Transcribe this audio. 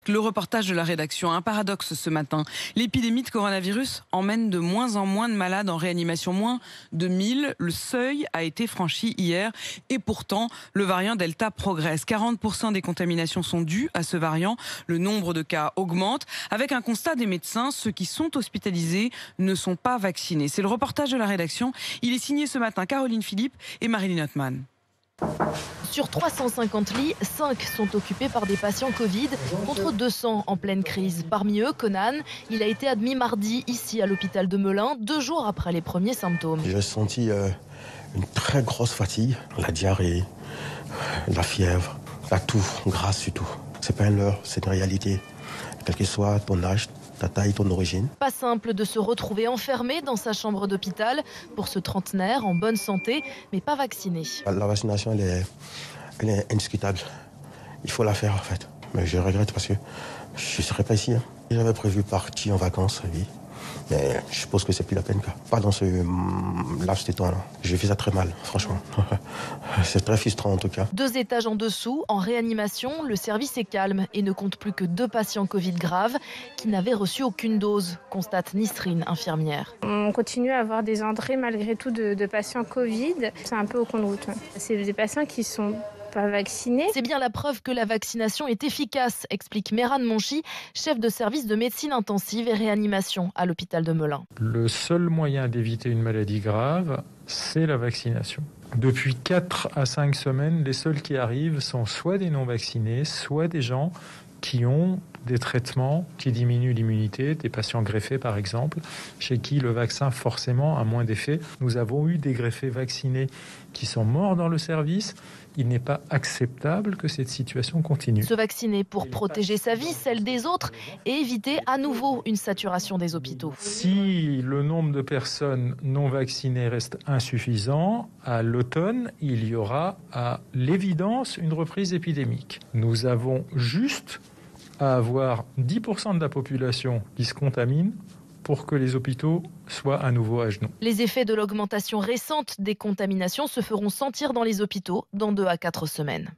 Le reportage de la rédaction. Un paradoxe ce matin. L'épidémie de coronavirus emmène de moins en moins de malades en réanimation. Moins de 1000. Le seuil a été franchi hier. Et pourtant, le variant Delta progresse. 40% des contaminations sont dues à ce variant. Le nombre de cas augmente. Avec un constat des médecins, ceux qui sont hospitalisés ne sont pas vaccinés. C'est le reportage de la rédaction. Il est signé ce matin Caroline Philippe et Marilyn Hotman. Sur 350 lits, 5 sont occupés par des patients Covid, contre 200 en pleine crise. Parmi eux, Conan, il a été admis mardi ici à l'hôpital de Melun, 2 jours après les premiers symptômes. J'ai senti une très grosse fatigue, la diarrhée, la fièvre, la toux, grasse surtout. C'est pas un leurre, c'est une réalité. Quel que soit ton âge, ta taille, ton origine. Pas simple de se retrouver enfermé dans sa chambre d'hôpital pour ce trentenaire en bonne santé, mais pas vacciné. La vaccination, elle est indiscutable. Il faut la faire en fait. Mais je regrette parce que je ne serais pas ici. J'avais prévu partir en vacances, oui. Mais je suppose que c'est plus la peine. Pas dans ce laps de temps-là. J'ai fait ça très mal, franchement. C'est très frustrant en tout cas. 2 étages en dessous, en réanimation, le service est calme et ne compte plus que 2 patients Covid graves qui n'avaient reçu aucune dose, constate Nisrine, infirmière. On continue à avoir des entrées malgré tout de patients Covid. C'est un peu au compte-gouttes. C'est des patients qui sont pas vaccinés. C'est bien la preuve que la vaccination est efficace, explique Mehran Monchi, chef de service de médecine intensive et réanimation à l'hôpital de Melun. Le seul moyen d'éviter une maladie grave, c'est la vaccination. Depuis 4 à 5 semaines, les seuls qui arrivent sont soit des non-vaccinés, soit des gens qui ont des traitements qui diminuent l'immunité, des patients greffés par exemple, chez qui le vaccin forcément a moins d'effet. Nous avons eu des greffés vaccinés qui sont morts dans le service. Il n'est pas acceptable que cette situation continue. Se vacciner pour protéger sa vie, celle des autres, et éviter à nouveau une saturation des hôpitaux. Si le nombre de personnes non vaccinées reste insuffisant, à l'automne, il y aura à l'évidence une reprise épidémique. Nous avons juste à avoir 10% de la population qui se contamine pour que les hôpitaux soient à nouveau à genoux. Les effets de l'augmentation récente des contaminations se feront sentir dans les hôpitaux dans 2 à 4 semaines.